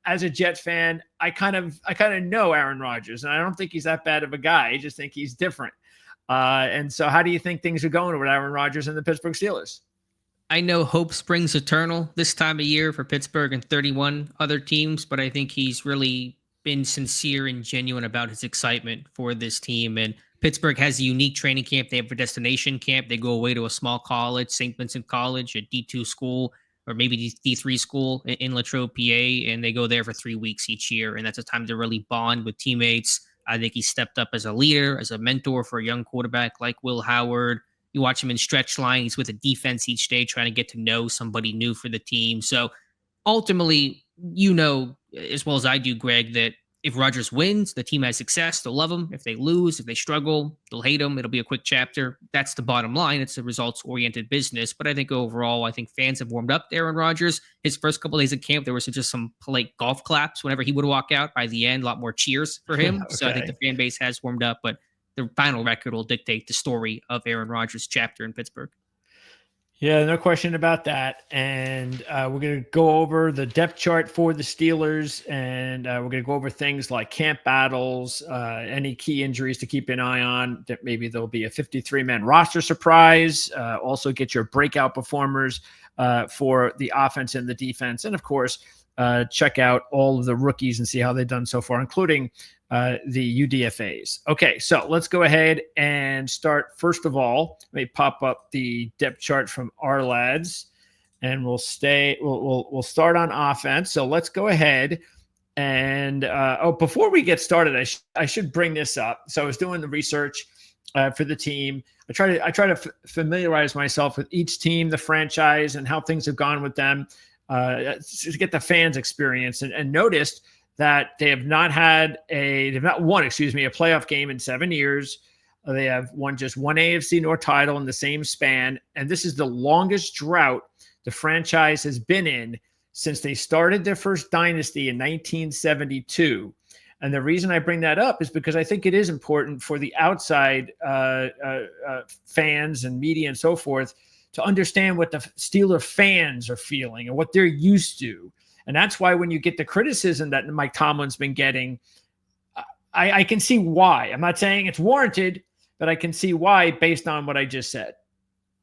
as a Jets fan, I kind of know Aaron Rodgers, and I don't think he's that bad of a guy. I just think he's different. And so how do you think things are going with Aaron Rodgers and the Pittsburgh Steelers? I know hope springs eternal this time of year for Pittsburgh and 31 other teams, but I think he's really been sincere and genuine about his excitement for this team. And Pittsburgh has a unique training camp. They have a destination camp. They go away to a small college, St. Vincent College, a D2 school, or maybe D3 school in Latrobe, PA, and they go there for 3 weeks each year. And that's a time to really bond with teammates. I think he stepped up as a leader, as a mentor for a young quarterback like Will Howard. You watch him in stretch line. He's with a defense each day, trying to get to know somebody new for the team. So ultimately, as well as I do, Greg, that if Rodgers wins, the team has success. They'll love him. If they lose, if they struggle, they'll hate him. It'll be a quick chapter. That's the bottom line. It's a results-oriented business. But I think overall, fans have warmed up to Aaron Rodgers. His first couple of days of camp, there was just some polite golf claps whenever he would walk out. By the end, a lot more cheers for him. Okay. So I think the fan base has warmed up. But the final record will dictate the story of Aaron Rodgers' chapter in Pittsburgh. Yeah, no question about that. And we're going to go over the depth chart for the Steelers, and we're going to go over things like camp battles, any key injuries to keep an eye on. That maybe there'll be a 53-man roster surprise. Also get your breakout performers for the offense and the defense. And, of course, check out all of the rookies and see how they've done so far, including the UDFAs. Okay, so let's go ahead and start. First of all, let me pop up the depth chart from our lads, and we'll start on offense. So let's go ahead and before we get started, I should bring this up. So I was doing the research for the team. I try to familiarize myself with each team, the franchise, and how things have gone with them to get the fans' experience, and noticed that they have not won a playoff game in 7 years. They have won just one AFC North title in the same span. And this is the longest drought the franchise has been in since they started their first dynasty in 1972. And the reason I bring that up is because I think it is important for the outside fans and media and so forth to understand what the Steeler fans are feeling and what they're used to. And that's why when you get the criticism that Mike Tomlin's been getting, I can see why. I'm not saying it's warranted, but I can see why based on what I just said.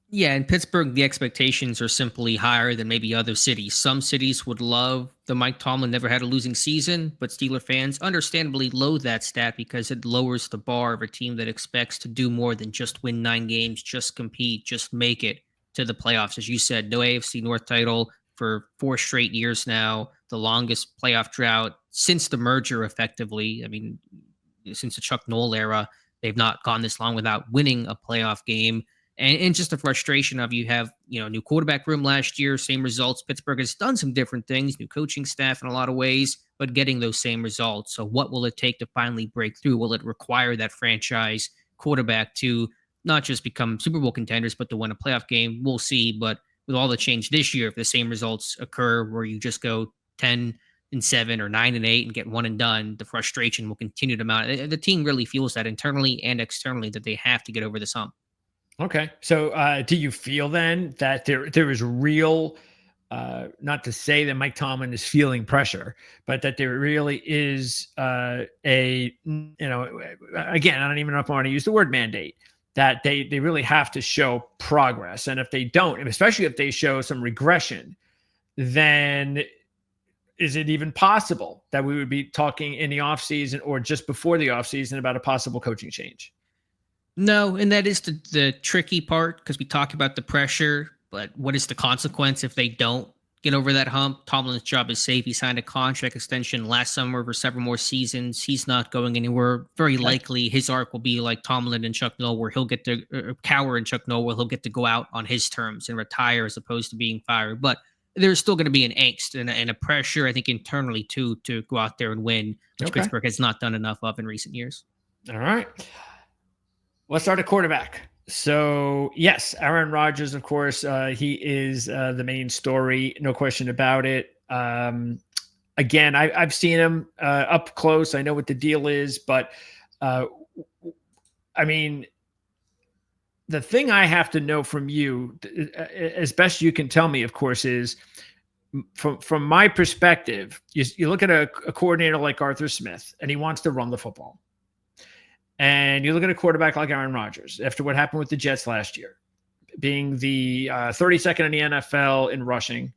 Yeah, in Pittsburgh, the expectations are simply higher than maybe other cities. Some cities would love the Mike Tomlin never had a losing season, but Steeler fans understandably loathe that stat because it lowers the bar of a team that expects to do more than just win 9 games, just compete, just make it to the playoffs. As you said, no AFC North title for 4 straight years now, the longest playoff drought since the merger, effectively. Since the Chuck Noll era, they've not gone this long without winning a playoff game. And just the frustration of you have, new quarterback room last year, same results. Pittsburgh has done some different things, new coaching staff in a lot of ways, but getting those same results. So what will it take to finally break through? Will it require that franchise quarterback to not just become Super Bowl contenders, but to win a playoff game? We'll see. But with all the change this year, if the same results occur where you just go 10-7 or 9-8 and get one and done, the frustration will continue to mount. The team really feels that internally and externally that they have to get over this hump. Okay. So do you feel then that there is real, not to say that Mike Tomlin is feeling pressure, but that there really is again, I don't even know if I want to use the word mandate, that they really have to show progress. And if they don't, and especially if they show some regression, then is it even possible that we would be talking in the offseason or just before the offseason about a possible coaching change? No, and that is the tricky part because we talk about the pressure, but what is the consequence if they don't get over that hump? Tomlin's job is safe. He signed a contract extension last summer for several more seasons. He's not going anywhere. Very likely his arc will be like Tomlin and Chuck Noll, where he'll get to Cowher and Chuck Noll, where he'll get to go out on his terms and retire as opposed to being fired. But there's still going to be an angst and a pressure, I think, internally too, to go out there and win, which Pittsburgh has not done enough of in recent years. All right. Let's start at quarterback. So, yes, Aaron Rodgers, of course, he is the main story. No question about it. Again, I've seen him up close. I know what the deal is. But, the thing I have to know from you, as best you can tell me, of course, is from my perspective, you look at a coordinator like Arthur Smith, and he wants to run the football. And you look at a quarterback like Aaron Rodgers, after what happened with the Jets last year, being the 32nd in the NFL in rushing.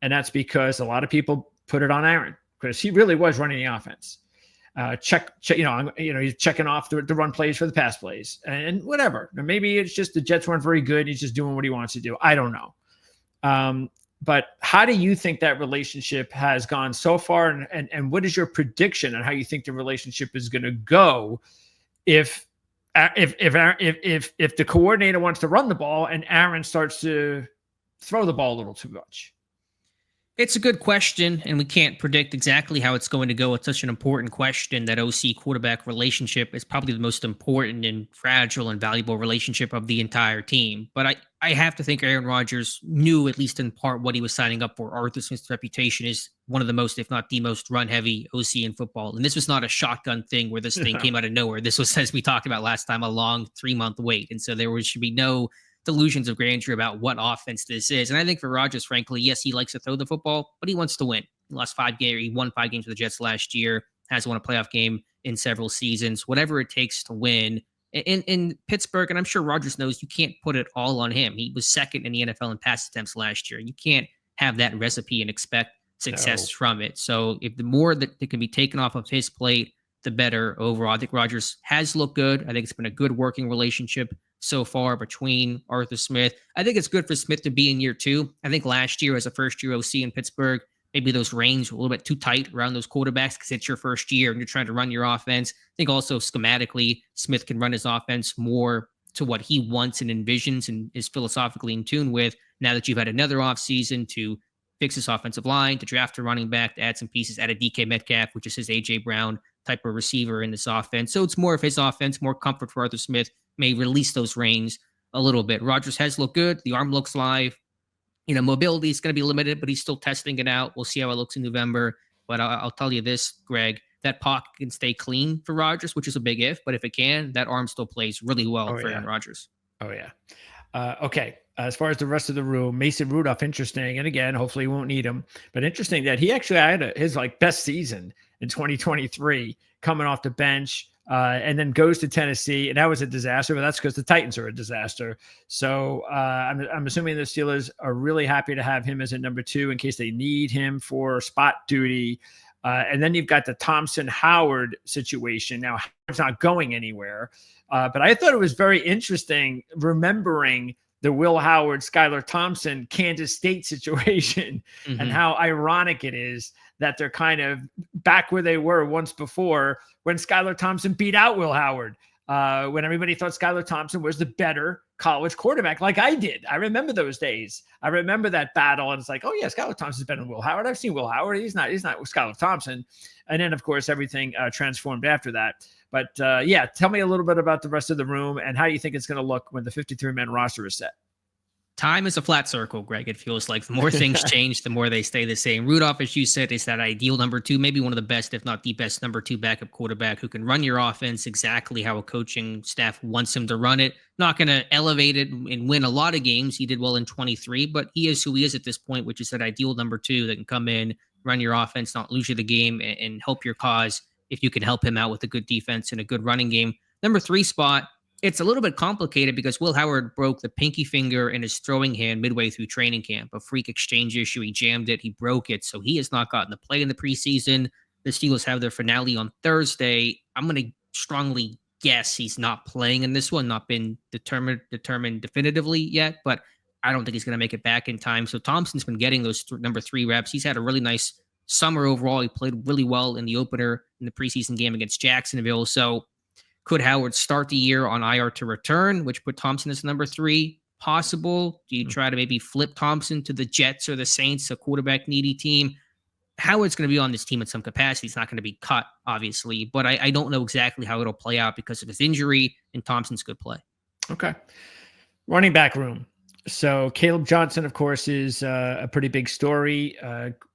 And that's because a lot of people put it on Aaron, because he really was running the offense. Check, he's checking off the run plays for the pass plays and whatever. Maybe it's just the Jets weren't very good. He's just doing what he wants to do. I don't know. But how do you think that relationship has gone so far? And what is your prediction on how you think the relationship is going to go if the coordinator wants to run the ball and Aaron starts to throw the ball a little too much? It's a good question, and we can't predict exactly how it's going to go. It's such an important question. That OC quarterback relationship is probably the most important and fragile and valuable relationship of the entire team. But I have to think Aaron Rodgers knew, at least in part, what he was signing up for. Arthur Smith's reputation is one of the most, if not the most, run-heavy OC in football. And this was not a shotgun thing where this thing came out of nowhere. This was, as we talked about last time, a long 3-month wait. And so should be no delusions of grandeur about what offense this is. And I think for Rodgers, frankly, yes, he likes to throw the football, but he wants to win. He lost 5 games. He won 5 games with the Jets last year, has won a playoff game in several seasons, whatever it takes to win. In Pittsburgh, and I'm sure Rodgers knows, you can't put it all on him. He was second in the NFL in pass attempts last year. You can't have that recipe and expect success from it. So if the more that it can be taken off of his plate, the better overall. I think Rodgers has looked good. I think it's been a good working relationship so far between Arthur Smith. I think it's good for Smith to be in year 2. I think last year as a first-year OC in Pittsburgh, maybe those reins were a little bit too tight around those quarterbacks because it's your first year and you're trying to run your offense. I think also schematically, Smith can run his offense more to what he wants and envisions and is philosophically in tune with now that you've had another offseason to fix his offensive line, to draft a running back, to add some pieces, add a DK Metcalf, which is his A.J. Brown type of receiver in this offense. So it's more of his offense, more comfort for Arthur Smith, may release those reins a little bit. Rodgers has looked good. The arm looks live. Mobility is going to be limited, but he's still testing it out. We'll see how it looks in November. But I'll tell you this, Greg, that pocket can stay clean for Rodgers, which is a big if. But if it can, that arm still plays really well for Aaron Rodgers. Oh, yeah. Okay. As far as the rest of the room, Mason Rudolph, interesting. And again, hopefully we won't need him. But interesting that he actually had his best season in 2023 coming off the bench. And then goes to Tennessee, and that was a disaster. But that's because the Titans are a disaster. So I'm assuming the Steelers are really happy to have him as a number 2 in case they need him for spot duty. And then you've got the Thompson-Howard situation. Now, Howard's not going anywhere. But I thought it was very interesting remembering the Will Howard, Skylar Thompson, Kansas State situation and how ironic it is that they're kind of back where they were once before when Skylar Thompson beat out Will Howard, when everybody thought Skylar Thompson was the better college quarterback, like I did. I remember those days. I remember that battle, and it's like, oh yeah, Skylar Thompson's better than Will Howard. I've seen Will Howard. He's not Skylar Thompson. And then, of course, everything transformed after that. But yeah, tell me a little bit about the rest of the room and how you think it's going to look when the 53-man roster is set. Time is a flat circle, Greg. It feels like the more things change, the more they stay the same. Rudolph, as you said, is that ideal number 2, maybe one of the best, if not the best, number 2 backup quarterback who can run your offense exactly how a coaching staff wants him to run it. Not going to elevate it and win a lot of games. He did well in 23, but he is who he is at this point, which is that ideal number 2 that can come in, run your offense, not lose you the game, and help your cause if you can help him out with a good defense and a good running game. Number 3 spot, it's a little bit complicated because Will Howard broke the pinky finger in his throwing hand midway through training camp, a freak exchange issue. He jammed it. He broke it. So he has not gotten to play in the preseason. The Steelers have their finale on Thursday. I'm going to strongly guess he's not playing in this one, not been determined definitively yet, but I don't think he's going to make it back in time. So Thompson's been getting those number 3 reps. He's had a really nice summer overall. He played really well in the opener in the preseason game against Jacksonville. So could Howard start the year on IR to return, which put Thompson as number 3? Possible. Do you try to maybe flip Thompson to the Jets or the Saints, a quarterback needy team? Howard's going to be on this team in some capacity. He's not going to be cut, obviously, but I don't know exactly how it'll play out because of his injury, and Thompson's good play. Okay. Running back room. So Caleb Johnson, of course, is a pretty big story.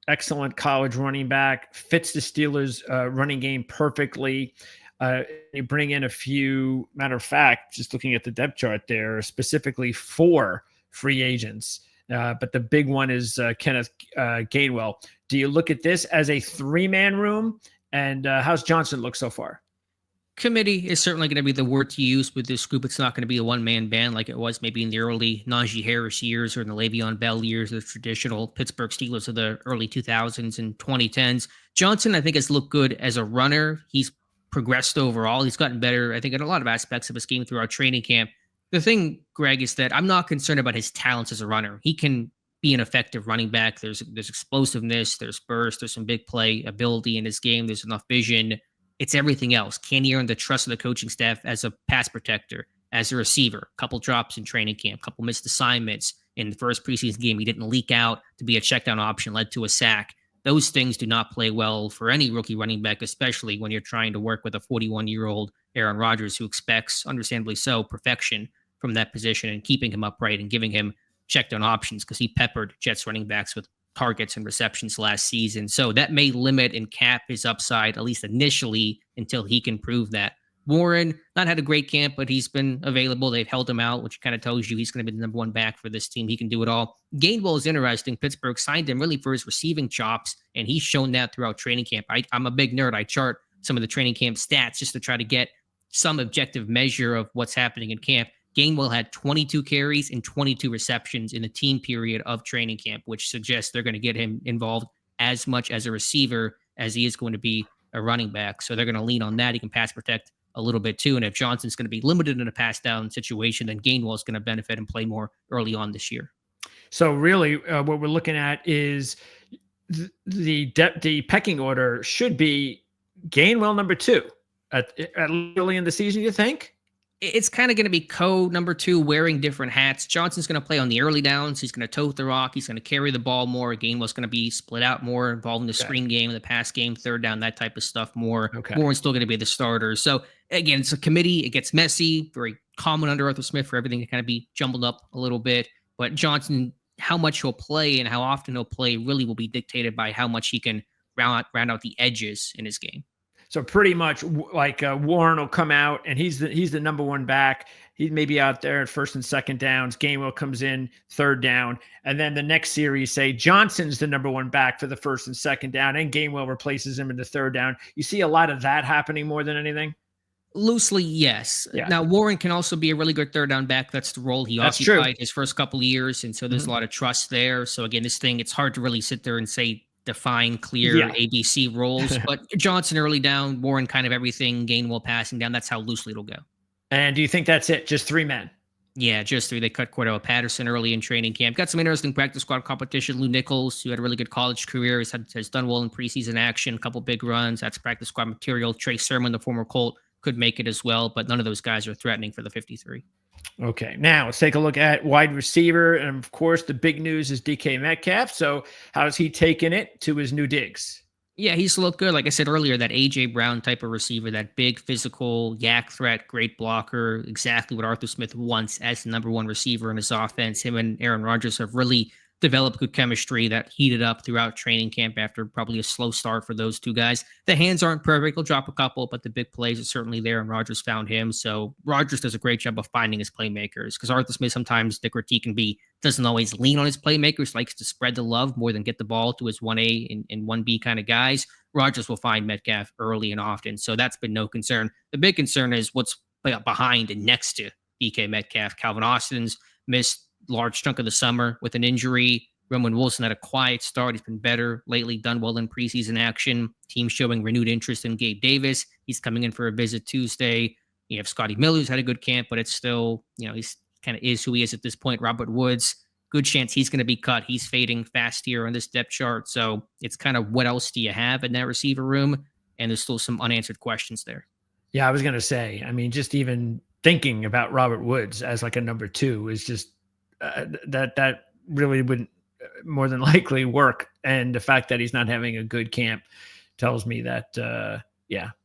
Excellent college running back, fits the Steelers' running game perfectly. You bring in a few, matter of fact, just looking at the depth chart there, specifically 4 free agents But the big one is Kenneth Gainwell. Do you look at this as a 3-man room? And how's Johnson look so far? Committee is certainly going to be the word to use with this group. It's not going to be a one-man band like it was maybe in the early Najee Harris years or in the Le'Veon Bell years, the traditional Pittsburgh Steelers of the early 2000s and 2010s. Johnson, I think, has looked good as a runner. He's progressed overall. He's gotten better, I think, in a lot of aspects of his game throughout training camp. The thing, Greg, is that I'm not concerned about his talents as a runner. He can be an effective running back. There's explosiveness, there's burst, there's some big play ability in his game. There's enough vision. It's everything else. Can he earn the trust of the coaching staff as a pass protector, as a receiver? A couple drops in training camp, a couple missed assignments in the first preseason game. He didn't leak out to be a checkdown option, led to a sack. Those things do not play well for any rookie running back, especially when you're trying to work with a 41-year-old Aaron Rodgers who expects, understandably so, perfection from that position and keeping him upright and giving him checkdown options because he peppered Jets running backs with targets and receptions last season. So that may limit and cap his upside, at least initially, until he can prove that. Warren, not had a great camp, but he's been available. They've held him out, which kind of tells you he's going to be the number one back for this team. He can do it all. Gainwell is interesting. Pittsburgh signed him really for his receiving chops, and he's shown that throughout training camp. I'm a big nerd. I chart some of the training camp stats just to try to get some objective measure of what's happening in camp. Gainwell had 22 carries and 22 receptions in the team period of training camp, which suggests they're going to get him involved as much as a receiver as he is going to be a running back. So they're going to lean on that. He can pass protect a little bit too. And if Johnson's going to be limited in a pass down situation, then Gainwell is going to benefit and play more early on this year. So really what we're looking at is the pecking order should be Gainwell number 2 at early in the season, you think? It's kind of going to be number 2 wearing different hats. Johnson's going to play on the early downs. He's going to tote the rock. He's going to carry the ball more. Gainwell's going to be split out more, involved in the screen game, the pass game, third down, that type of stuff more. Warren's still going to be the starter. So again, it's a committee. It gets messy, very common under Arthur Smith for everything to kind of be jumbled up a little bit. But Johnson, how much he'll play and how often he'll play really will be dictated by how much he can round out the edges in his game. So pretty much like Warren will come out and he's the number one back. He may be out there at first and second downs. Gainwell comes in third down. And then the next series, say Johnson's the number one back for the first and second down and Gainwell replaces him in the third down. You see a lot of that happening more than anything? Loosely, yes. Yeah. Now, Warren can also be a really good third down back. That's the role he occupied his first couple of years. And so there's a lot of trust there. So again, it's hard to really sit there and say, define clear ABC roles, but Johnson early down, Warren kind of everything, Gainwell passing down. That's how loosely it'll go. And do you think that's it? Just 3 men? Yeah, just 3. They cut Cordell Patterson early in training camp. Got some interesting practice squad competition. Lou Nichols, who had a really good college career, has done well in preseason action, a couple big runs. That's practice squad material. Trey Sermon, the former Colt, could make it as well, but none of those guys are threatening for the 53. Okay, now let's take a look at wide receiver. And of course, the big news is DK Metcalf. So how's he taking it to his new digs? Yeah, he's looked good. Like I said earlier, that A.J. Brown type of receiver, that big physical, yak threat, great blocker, exactly what Arthur Smith wants as the number one receiver in his offense. Him and Aaron Rodgers have really developed good chemistry that heated up throughout training camp after probably a slow start for those two guys. The hands aren't perfect. He'll drop a couple, but the big plays are certainly there, and Rodgers found him. So Rodgers does a great job of finding his playmakers because Arthur Smith, sometimes the critique can be, doesn't always lean on his playmakers, likes to spread the love more than get the ball to his 1A and 1B kind of guys. Rodgers will find Metcalf early and often, so that's been no concern. The big concern is what's behind and next to DK Metcalf. Calvin Austin's missed large chunk of the summer with an injury. Roman Wilson had a quiet start. He's been better lately, done well in preseason action. Team showing renewed interest in Gabe Davis. He's coming in for a visit Tuesday. You have Scotty Miller, who's had a good camp, but it's still, he's kind of is who he is at this point. Robert Woods, good chance he's going to be cut. He's fading fast here on this depth chart. So it's kind of what else do you have in that receiver room? And there's still some unanswered questions there. Yeah, I was going to say, just even thinking about Robert Woods as like a number 2 is just that really wouldn't more than likely work. And the fact that he's not having a good camp tells me that,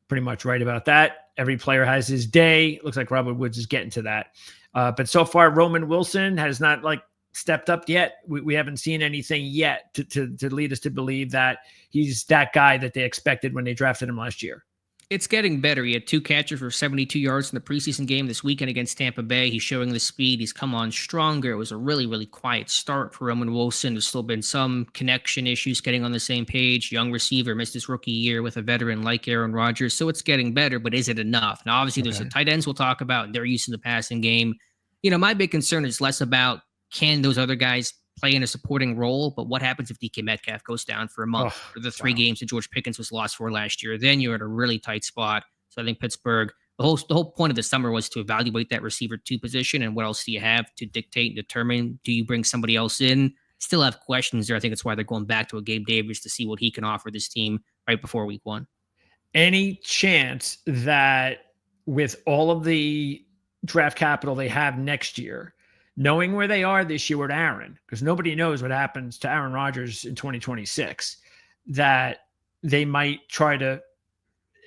pretty much right about that. Every player has his day. Looks like Robert Woods is getting to that. But so far, Roman Wilson has not stepped up yet. We haven't seen anything yet to lead us to believe that he's that guy that they expected when they drafted him last year. It's getting better. He had 2 catches for 72 yards in the preseason game this weekend against Tampa Bay. He's showing the speed. He's come on stronger. It was a really, really quiet start for Roman Wilson. There's still been some connection issues getting on the same page. Young receiver missed his rookie year with a veteran like Aaron Rodgers. So it's getting better, but is it enough? Now, obviously, there's the tight ends we'll talk about, and their use in the passing game. My big concern is less about can those other guys play in a supporting role, but what happens if DK Metcalf goes down for a month or the 3 games that George Pickens was lost for last year? Then you're at a really tight spot. So I think Pittsburgh, the whole point of the summer was to evaluate that receiver 2 position and what else do you have to dictate and determine, do you bring somebody else in? Still have questions there. I think that's why they're going back to a Gabe Davis to see what he can offer this team right before week 1. Any chance that with all of the draft capital they have next year, knowing where they are this year with Aaron, because nobody knows what happens to Aaron Rodgers in 2026, that they might try to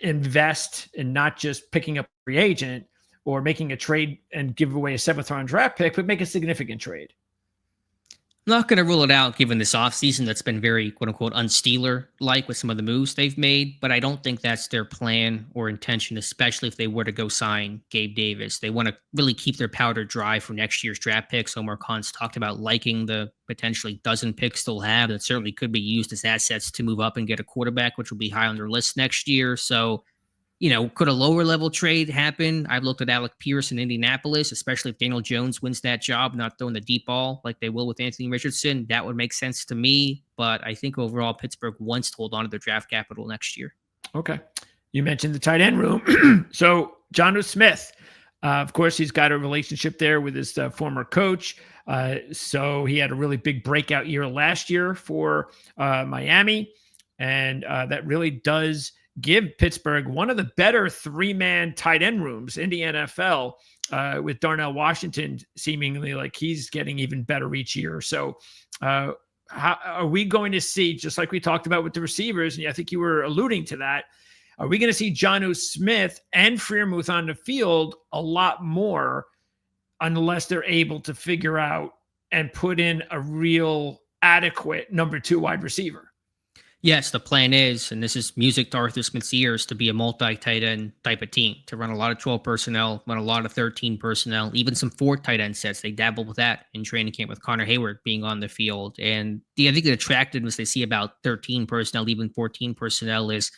invest in not just picking up a free agent or making a trade and give away a 7th-round draft pick, but make a significant trade? I'm not going to rule it out given this offseason that's been very, quote unquote, unstealer-like with some of the moves they've made, but I don't think that's their plan or intention, especially if they were to go sign Gabe Davis. They want to really keep their powder dry for next year's draft picks. Omar Khan's talked about liking the potentially dozen picks they'll have that certainly could be used as assets to move up and get a quarterback, which will be high on their list next year. So, could a lower level trade happen? I've looked at Alec Pierce in Indianapolis, especially if Daniel Jones wins that job, not throwing the deep ball like they will with Anthony Richardson. That would make sense to me. But I think overall, Pittsburgh wants to hold on to their draft capital next year. Okay. You mentioned the tight end room. So Jonnu Smith, of course, he's got a relationship there with his former coach. So he had a really big breakout year last year for Miami. And that really does give Pittsburgh one of the better 3-man tight end rooms in the NFL, with Darnell Washington seemingly like he's getting even better each year. So how are we going to see, just like we talked about with the receivers, and I think you were alluding to that, are we going to see Jonnu Smith and Freiermuth on the field a lot more unless they're able to figure out and put in a real adequate number 2 wide receiver? Yes, the plan is, and this is music to Arthur Smith's ears, to be a multi-tight end type of team, to run a lot of 12 personnel, run a lot of 13 personnel, even some 4 tight end sets. They dabbled with that in training camp with Connor Hayward being on the field. And I think the attractiveness they see about 13 personnel, even 14 personnel, is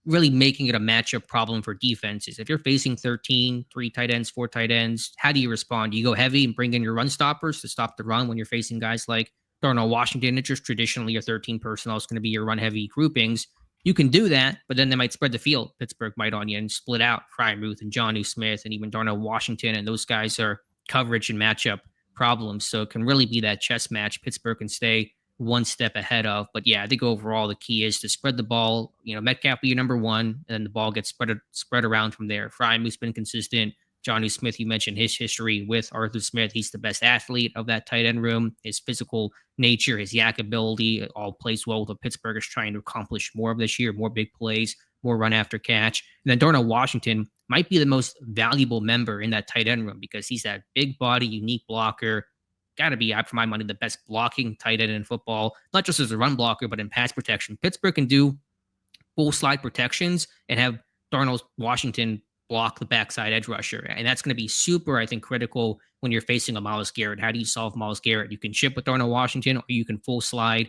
really making it a matchup problem for defenses. If you're facing 13, 3 tight ends, 4 tight ends, how do you respond? Do you go heavy and bring in your run stoppers to stop the run when you're facing guys like Darnell Washington? It's just traditionally your 13 personnel is going to be your run-heavy groupings. You can do that, but then they might spread the field. Pittsburgh might on you and split out Freiermuth and Jonnu Smith and even Darnell Washington, and those guys are coverage and matchup problems. So it can really be that chess match Pittsburgh can stay one step ahead of. But yeah, I think overall the key is to spread the ball. Metcalf be your number 1, and then the ball gets spread around from there. Freiermuth's been consistent. Jonnu Smith, you mentioned his history with Arthur Smith. He's the best athlete of that tight end room. His physical nature, his yak ability, all plays well with what Pittsburgh is trying to accomplish more of this year, more big plays, more run after catch. And then Darnell Washington might be the most valuable member in that tight end room because he's that big body, unique blocker. Got to be, for my money, the best blocking tight end in football, not just as a run blocker, but in pass protection. Pittsburgh can do full slide protections and have Darnell Washington block the backside edge rusher. And that's going to be super, I think, critical when you're facing a Myles Garrett. How do you solve Myles Garrett? You can chip with Darnell Washington, or you can full slide,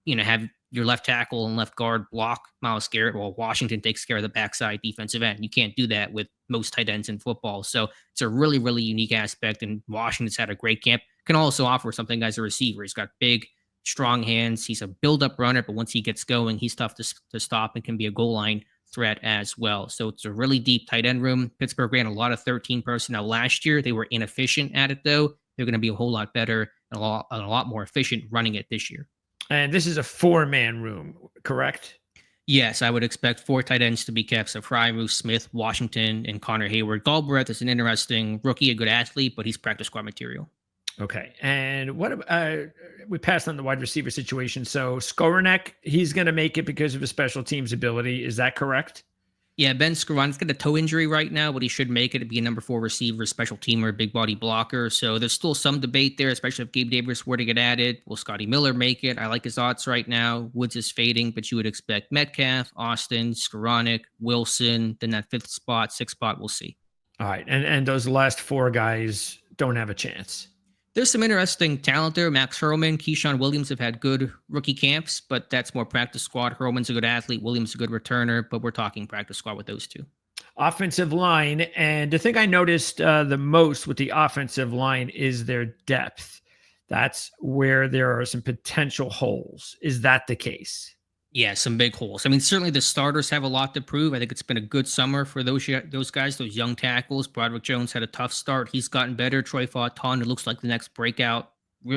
have your left tackle and left guard block Myles Garrett while Washington takes care of the backside defensive end. You can't do that with most tight ends in football. So it's a really, really unique aspect. And Washington's had a great camp. Can also offer something as a receiver. He's got big, strong hands. He's a build-up runner, but once he gets going, he's tough to stop and can be a goal line threat as well. So it's a really deep tight end room. Pittsburgh ran a lot of 13 personnel last year. They were inefficient at it, though. They're going to be a whole lot better and a lot more efficient running it this year. And this is a 4-man room, correct? Yes, I would expect 4 tight ends to be kept. So Freiermuth, Smith, Washington, and Connor Hayward. Galbraith is an interesting rookie, a good athlete, but he's practice squad material. Okay. And what we passed on the wide receiver situation. So Skowronek, he's going to make it because of his special teams ability. Is that correct? Yeah, Ben Skoron's got a toe injury right now, but he should make it to be a number 4 receiver, special teamer, big body blocker. So there's still some debate there, especially if Gabe Davis were to get added. Will Scotty Miller make it? I like his odds right now. Woods is fading, but you would expect Metcalf, Austin, Skoranek, Wilson. Then that 5th spot, 6th spot, we'll see. All right, and those last 4 guys don't have a chance. There's some interesting talent there. Max Hurlman, Keyshawn Williams have had good rookie camps, but that's more practice squad. Hurlman's a good athlete. Williams a good returner, but we're talking practice squad with those two. Offensive line, and the thing I noticed the most with the offensive line is their depth. That's where there are some potential holes. Is that the case? Yeah, some big holes. I mean, certainly the starters have a lot to prove. I think it's been a good summer for those guys, those young tackles. Broderick Jones had a tough start. He's gotten better. Troy Fauteuil, it looks like the next breakout,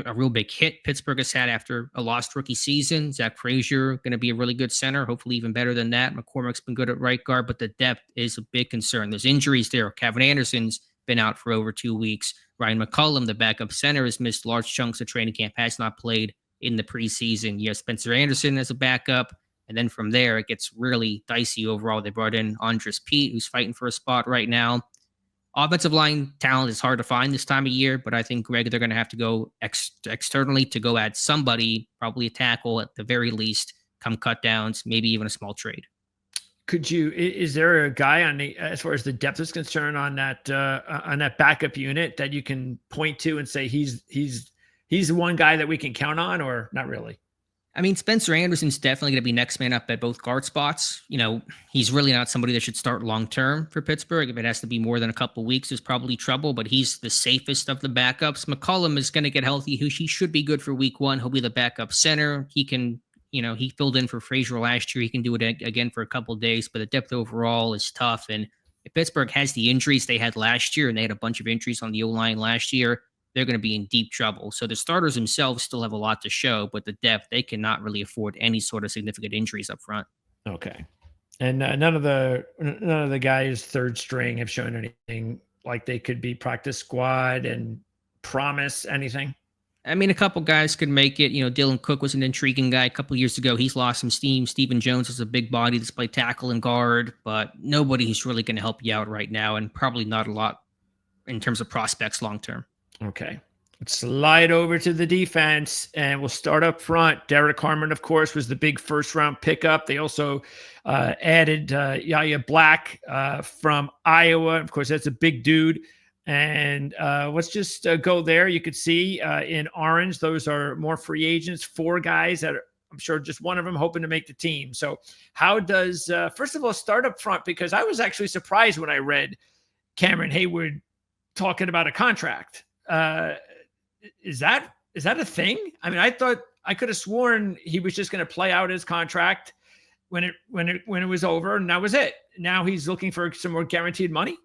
a real big hit Pittsburgh has had after a lost rookie season. Zach Frazier going to be a really good center, hopefully even better than that. McCormick's been good at right guard, but the depth is a big concern. There's injuries there. Kevin Anderson's been out for over 2 weeks. Ryan McCullum, the backup center, has missed large chunks of training camp, has not played in the preseason. You have Spencer Anderson as a backup. And then from there, it gets really dicey overall. They brought in Andres Pete, who's fighting for a spot right now. Offensive line talent is hard to find this time of year, but I think, Greg, they're going to have to go externally to go add somebody, probably a tackle at the very least, come cut downs, maybe even a small trade. Is there a guy as far as the depth is concerned on that backup unit that you can point to and say he's the one guy that we can count on, or not really? I mean, Spencer Anderson's definitely going to be next man up at both guard spots. You know, he's really not somebody that should start long-term for Pittsburgh. If it has to be more than a couple of weeks, there's probably trouble, but he's the safest of the backups. McCollum is going to get healthy. He should be good for week 1. He'll be the backup center. He can, he filled in for Frazier last year. He can do it again for a couple of days, but the depth overall is tough. And if Pittsburgh has the injuries they had last year, and they had a bunch of injuries on the O-line last year, they're going to be in deep trouble. So the starters themselves still have a lot to show, but the depth, they cannot really afford any sort of significant injuries up front. Okay. And none of the guys third string have shown anything like they could be practice squad and promise anything. I mean, a couple guys could make it. Dylan Cook was an intriguing guy a couple years ago. He's lost some steam. Stephen Jones is a big body that's played tackle and guard, but nobody who's really going to help you out right now, and probably not a lot in terms of prospects long-term. Okay. Let's slide over to the defense, and we'll start up front. Derek Harmon, of course, was the big first-round pickup. They also added Yahya Black from Iowa. Of course, that's a big dude. And let's just go there. You could see in orange, those are more free agents, 4 guys that I'm sure just one of them hoping to make the team. So how does, first of all, start up front? Because I was actually surprised when I read Cameron Hayward talking about a contract. Is that a thing? I mean, I could have sworn he was just going to play out his contract when it was over, and that was it. Now he's looking for some more guaranteed money.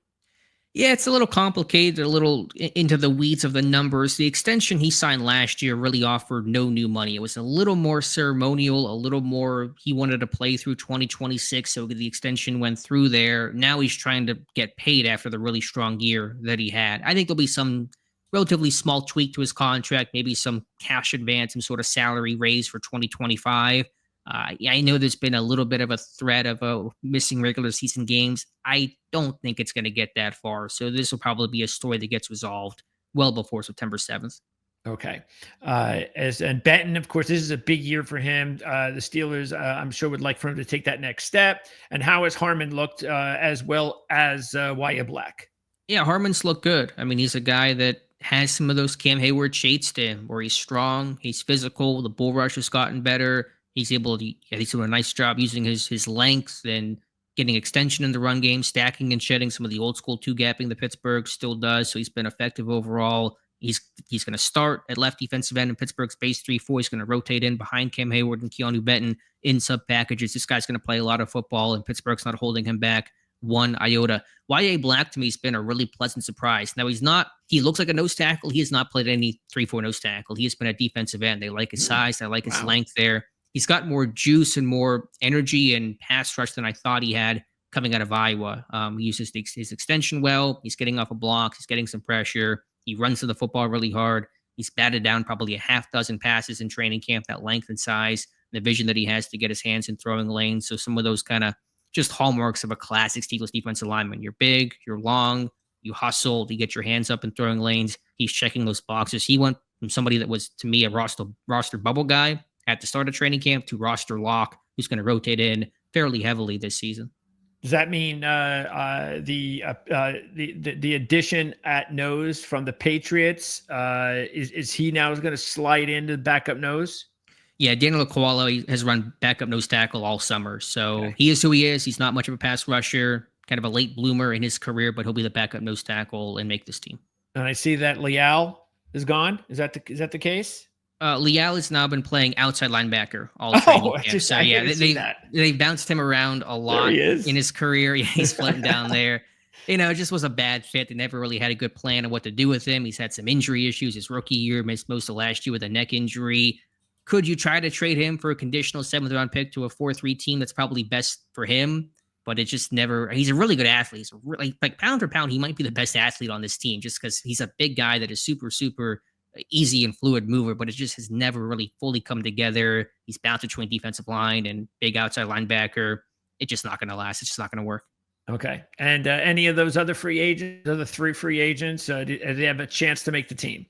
Yeah, it's a little complicated, a little into the weeds of the numbers. The extension he signed last year really offered no new money. It was a little more ceremonial, a little more he wanted to play through 2026, so the extension went through there. Now he's trying to get paid after the really strong year that he had. I think there'll be some relatively small tweak to his contract, maybe some cash advance, some sort of salary raise for 2025. I know there's been a little bit of a threat of missing regular season games. I don't think it's going to get that far. So this will probably be a story that gets resolved well before September 7th. Okay. And Benton, of course, this is a big year for him. The Steelers, I'm sure, would like for him to take that next step. And how has Harmon looked as well as Yahya Black? Yeah, Harmon's looked good. I mean, he's a guy that has some of those Cam Hayward traits to him, where he's strong, he's physical, the bull rush has gotten better. He's able to, he's doing a nice job using his length and getting extension in the run game, stacking and shedding some of the old school 2-gapping that Pittsburgh still does. So he's been effective overall. He's going to start at left defensive end in Pittsburgh's base 3-4. He's going to rotate in behind Cam Hayward and Keanu Benton in sub packages. This guy's going to play a lot of football, and Pittsburgh's not holding him back one iota. Yahya Black to me has been a really pleasant surprise. Now he looks like a nose tackle. He has not played any 3-4 nose tackle. He has been a defensive end. They like his size. They like his length there. He's got more juice and more energy and pass rush than I thought he had coming out of Iowa. He uses his extension well. He's getting off a block. He's getting some pressure. He runs to the football really hard. He's batted down probably a half dozen passes in training camp, that length and size, the vision that he has to get his hands in throwing lanes. So some of those kind of just hallmarks of a classic Steelers defensive lineman. You're big, you're long, you hustle, you get your hands up in throwing lanes. He's checking those boxes. He went from somebody that was, to me, a roster bubble guy at the start of training camp to roster lock, who's going to rotate in fairly heavily this season. Does that mean the addition at nose from the Patriots is he now going to slide into the backup nose? Yeah, Daniel Koala has run backup nose tackle all summer, so he is who he is. He's not much of a pass rusher, kind of a late bloomer in his career, but he'll be the backup nose tackle and make this team. And I see that Leal is gone. Is that the case? Leal has now been playing outside linebacker all training camp. So yeah, they bounced him around a lot in his career. Yeah, he's floating down there. You know, it just was a bad fit. They never really had a good plan of what to do with him. He's had some injury issues. His rookie year, missed most of last year with a neck injury. Could you try to trade him for a conditional 7th-round pick to a 4-3 team? That's probably best for him, but it just never. He's a really good athlete. He's really, like pound for pound, he might be the best athlete on this team just because he's a big guy that is super, super easy and fluid mover, but it just has never really fully come together. He's bounced between defensive line and big outside linebacker. It's just not going to last. It's just not going to work. Okay. And any of those other free agents, other 3 free agents, do they have a chance to make the team?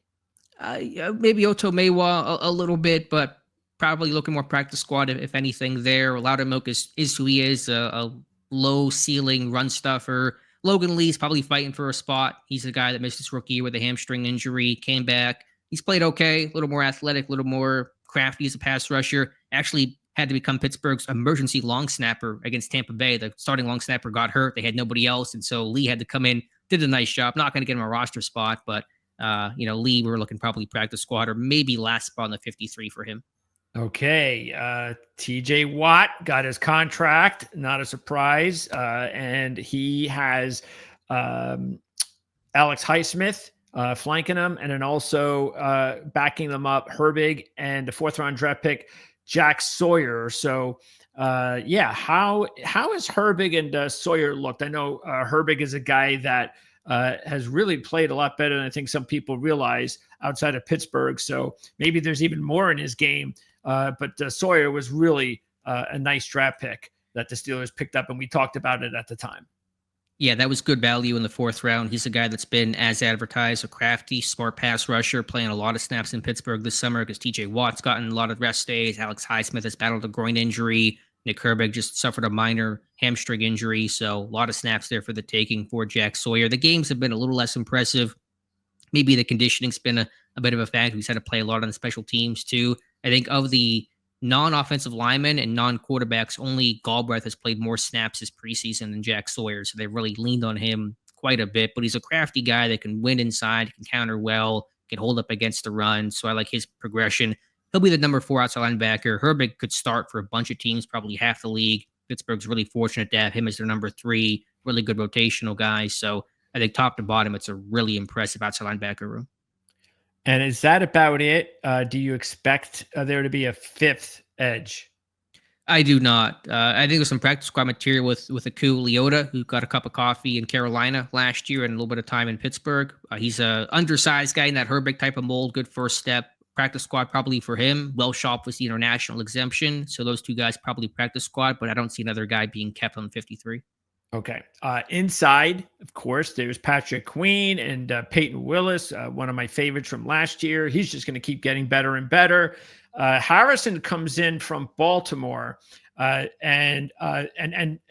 Maybe Oto Mewa a little bit, but probably looking more practice squad if anything there. Loudermilk is who he is, a low ceiling run stuffer. Logan Lee's probably fighting for a spot. He's a guy that missed his rookie year with a hamstring injury, came back. He's played okay, a little more athletic, a little more crafty as a pass rusher. Actually had to become Pittsburgh's emergency long snapper against Tampa Bay. The starting long snapper got hurt. They had nobody else, and so Lee had to come in, did a nice job. Not going to get him a roster spot, but Lee, we're looking probably practice squad or maybe last spot on the 53 for him. Okay. TJ Watt got his contract, not a surprise. And he has Alex Highsmith flanking him, and then also backing them up, Herbig and the 4th-round draft pick, Jack Sawyer. So, how has Herbig and Sawyer looked? I know Herbig is a guy that has really played a lot better than I think some people realize outside of Pittsburgh. So maybe there's even more in his game. But Sawyer was really a nice draft pick that the Steelers picked up, and we talked about it at the time. Yeah, that was good value in the 4th round. He's a guy that's been, as advertised, a crafty, smart pass rusher, playing a lot of snaps in Pittsburgh this summer because TJ Watt's gotten a lot of rest days. Alex Highsmith has battled a groin injury. Nick Herbig just suffered a minor hamstring injury, so a lot of snaps there for the taking for Jack Sawyer. The games have been a little less impressive. Maybe the conditioning's been a bit of a factor. He's had to play a lot on the special teams, too. I think of the non-offensive linemen and non-quarterbacks, only Galbraith has played more snaps this preseason than Jack Sawyer, so they've really leaned on him quite a bit. But he's a crafty guy that can win inside, can counter well, can hold up against the run, so I like his progression. He'll be the number 4 outside linebacker. Herbig could start for a bunch of teams, probably half the league. Pittsburgh's really fortunate to have him as their number 3, really good rotational guy. So I think top to bottom, it's a really impressive outside linebacker room. And is that about it? Do you expect there to be a 5th edge? I do not. I think there's some practice squad material with Aku Leota, who got a cup of coffee in Carolina last year and a little bit of time in Pittsburgh. He's a undersized guy in that Herbig type of mold. Good first step. Practice squad probably for him. Welshoff was the international exemption, so those 2 guys probably practice squad, but I don't see another guy being kept on 53. Okay. Inside, of course, there's Patrick Queen and Peyton Willis, one of my favorites from last year. He's just going to keep getting better and better. Harrison comes in from Baltimore, and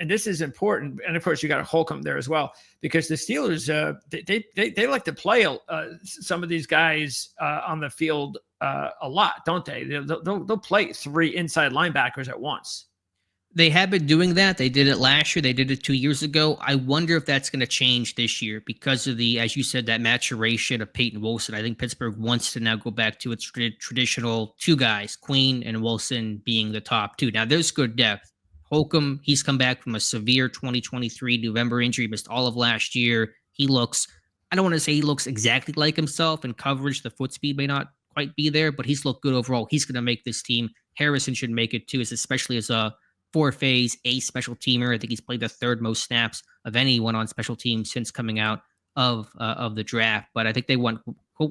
this is important. And of course, you got Holcomb there as well, because the Steelers they like to play some of these guys on the field a lot, don't they? They'll play 3 inside linebackers at once. They have been doing that. They did it last year. They did it 2 years ago. I wonder if that's going to change this year because of the, as you said, that maturation of Peyton Wilson. I think Pittsburgh wants to now go back to its traditional 2 guys, Queen and Wilson being the top 2. Now, there's good depth. Holcomb, he's come back from a severe 2023 November injury, missed all of last year. He looks, I don't want to say he looks exactly like himself in coverage. The foot speed may not quite be there, but he's looked good overall. He's going to make this team. Harrison should make it too, especially as a 4-phase ace special teamer. I think he's played the 3rd most snaps of anyone on special teams since coming out of the draft. But I think they want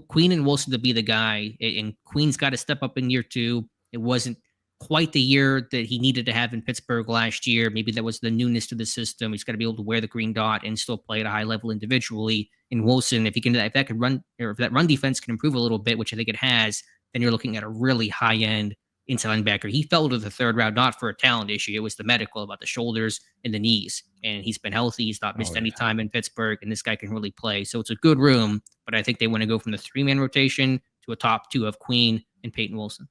Queen and Wilson to be the guy, and Queen's got to step up in year 2. It wasn't quite the year that he needed to have in Pittsburgh last year. Maybe that was the newness to the system. He's got to be able to wear the green dot and still play at a high level individually. In Wilson, if that could run, or if that run defense can improve a little bit, which I think it has, then you're looking at a really high end inside linebacker. He fell to the third round, not for a talent issue. It was the medical about the shoulders and the knees. And he's been healthy. He's not missed any time in Pittsburgh, and this guy can really play. So it's a good room, but I think they want to go from the 3-man rotation to a top 2 of Queen and Peyton Wilson.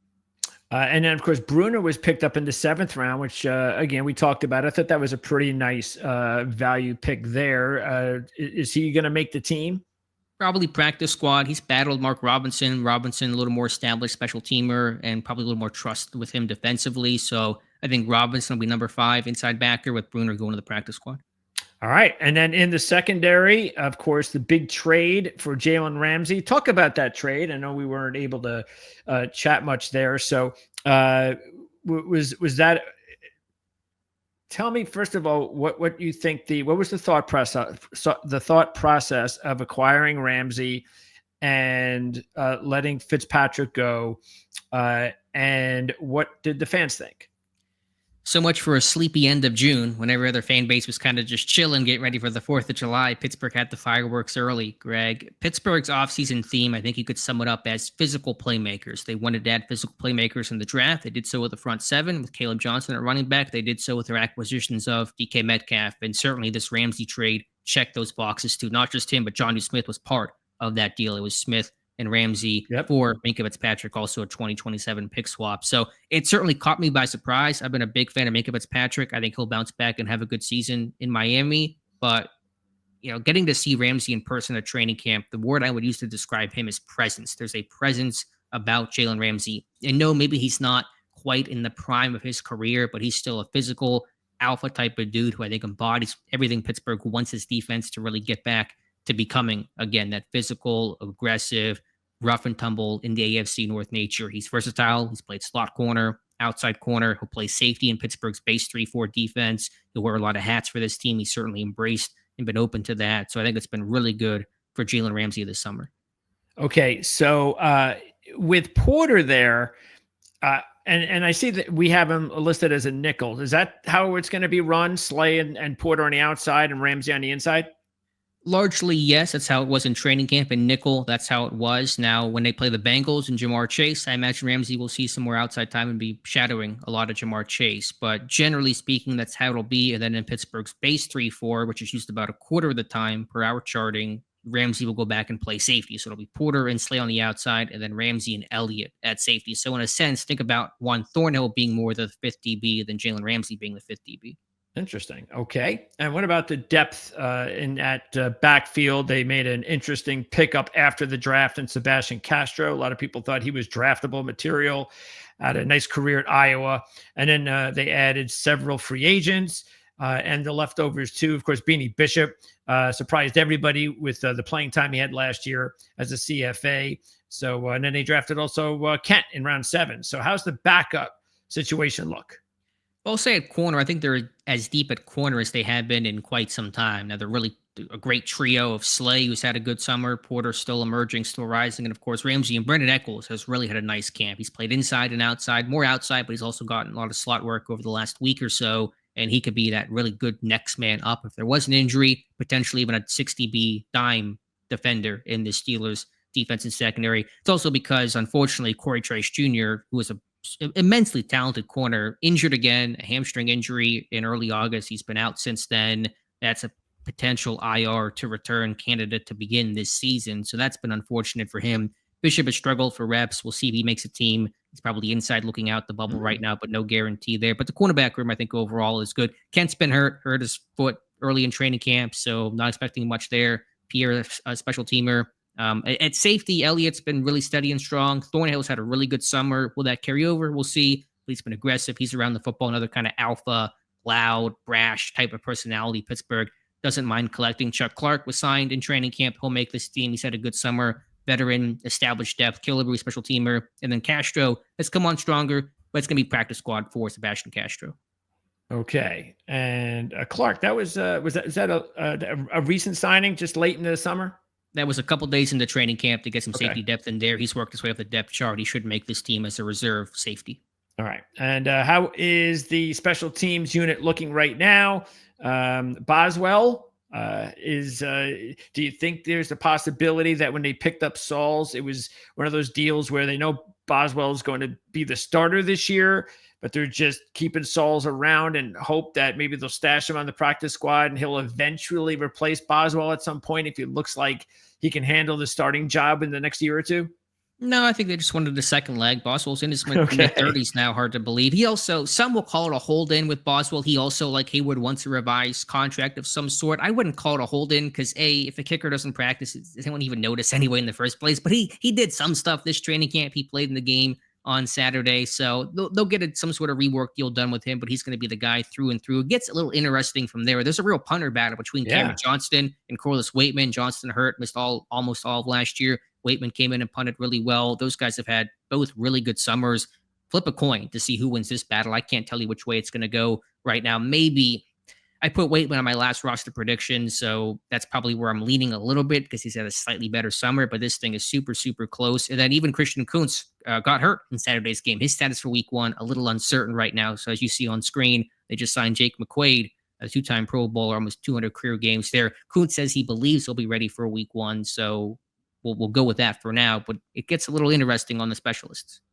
And then, of course, Bruner was picked up in the 7th round, which, again, we talked about. I thought that was a pretty nice value pick there. Is he going to make the team? Probably practice squad. He's battled Mark Robinson. Robinson, a little more established special teamer and probably a little more trust with him defensively. So I think Robinson will be number 5 inside backer with Bruner going to the practice squad. All right. And then in the secondary, of course, the big trade for Jalen Ramsey. Talk about that trade. I know we weren't able to chat much there. So was that – tell me, first of all, what you think what was the thought process of acquiring Ramsey and letting Fitzpatrick go, and what did the fans think? So much for a sleepy end of June when every other fan base was kind of just chilling, getting ready for the 4th of July. Pittsburgh had the fireworks early, Greg. Pittsburgh's offseason theme, I think you could sum it up as physical playmakers. They wanted to add physical playmakers in the draft. They did so with the front 7 with Caleb Johnson at running back. They did so with their acquisitions of DK Metcalf. And certainly this Ramsey trade checked those boxes too. Not just him, but Johnny Smith was part of that deal. It was Smith and Ramsey for Minkah Fitzpatrick, also a 2027 pick swap. So it certainly caught me by surprise. I've been a big fan of Minkah Fitzpatrick. I think he'll bounce back and have a good season in Miami. But, getting to see Ramsey in person at training camp, the word I would use to describe him is presence. There's a presence about Jalen Ramsey. And no, maybe he's not quite in the prime of his career, but he's still a physical alpha type of dude who I think embodies everything Pittsburgh wants his defense to really get back to becoming, again, that physical, aggressive, rough and tumble in the AFC North nature. He's versatile. He's played slot corner, outside corner. He'll play safety in Pittsburgh's base 3-4 defense. He'll wear a lot of hats for this team. He's certainly embraced and been open to that. So I think it's been really good for Jalen Ramsey this summer. Okay, so with Porter there, and I see that we have him listed as a nickel. Is that how it's going to be run? Slay and Porter on the outside and Ramsey on the inside? Largely, yes. That's how it was in training camp. In nickel, that's how it was. Now, when they play the Bengals and Jamar Chase, I imagine Ramsey will see some more outside time and be shadowing a lot of Jamar Chase. But generally speaking, that's how it'll be. And then in Pittsburgh's base 3-4, which is used about a quarter of the time per hour charting, Ramsey will go back and play safety. So it'll be Porter and Slay on the outside, and then Ramsey and Elliott at safety. So in a sense, think about Juan Thornhill being more the 5th DB than Jalen Ramsey being the 5th DB. Interesting. Okay. And what about the depth in that backfield? They made an interesting pickup after the draft in Sebastian Castro. A lot of people thought he was draftable material. Had a nice career at Iowa. And then they added several free agents and the leftovers too. Of course, Beanie Bishop surprised everybody with the playing time he had last year as a CFA. So, and then they drafted also Kent in round 7. So how's the backup situation look? I'll say at corner, I think they're as deep at corner as they have been in quite some time. Now, they're really a great trio of Slay, who's had a good summer, Porter still emerging, still rising, and of course, Ramsey and Brendan Eccles has really had a nice camp. He's played inside and outside, more outside, but he's also gotten a lot of slot work over the last week or so, and he could be that really good next man up if there was an injury, potentially even a 60B dime defender in the Steelers' defense and secondary. It's also because, unfortunately, Corey Trice Jr., who was a immensely talented corner, injured again, a hamstring injury in early August. He's been out since then. That's a potential IR to return candidate to begin this season. So that's been unfortunate for him. Bishop has struggled for reps. We'll see if he makes a team. He's probably inside looking out the bubble right now, but no guarantee there. But the cornerback room, I think, overall is good. Kent's been hurt his foot early in training camp, so not expecting much there. Pierre, a special teamer. At safety, Elliott's been really steady and strong. Thornhill's had a really good summer. Will that carry over? We'll see. But he's been aggressive. He's around the football, another kind of alpha, loud, brash type of personality. Pittsburgh doesn't mind collecting. Chuck Clark was signed in training camp. He'll make this team. He's had a good summer. Veteran, established depth, Killebrew, special teamer. And then Castro has come on stronger, but it's going to be practice squad for Sebastian Castro. Okay. And Clark, is that a recent signing just late in the summer? That was a couple days into training camp to get some safety depth in there. He's worked his way up the depth chart. He should make this team as a reserve safety. All right. And how is the special teams unit looking right now? Boswell do you think there's a possibility that when they picked up Sauls, it was one of those deals where they know Boswell is going to be the starter this year, but they're just keeping Sauls around and hope that maybe they'll stash him on the practice squad and he'll eventually replace Boswell at some point if it looks like he can handle the starting job in the next year or two? No, I think they just wanted a second leg. Boswell's in his mid Okay. 30s now. Hard to believe. He also, some will call it a hold in with Boswell. He also, like Hayward, wants a revised contract of some sort. I wouldn't call it a hold in because if a kicker doesn't practice, they won't even notice anyway in the first place. But he did some stuff this training camp. He played in the game on Saturday, so they'll get some sort of rework deal done with him. But he's going to be the guy through and through. It gets a little interesting from there. There's a real punter battle between Cameron Yeah. Johnston and Corliss Waitman. Johnston hurt, missed almost all of last year. Waitman came in and punted really well. Those guys have had both really good summers. Flip a coin to see who wins this battle. I can't tell you which way it's going to go right now. Maybe I put Waitman on my last roster prediction, so that's probably where I'm leaning a little bit because he's had a slightly better summer, but this thing is super, super close. And then even Christian Kuntz got hurt in Saturday's game. His status for week one, a little uncertain right now. So as you see on screen, they just signed Jake McQuaid, a two-time Pro Bowler, almost 200 career games there. Kuntz says he believes he'll be ready for week one, so we'll go with that for now, but it gets a little interesting on the specialists.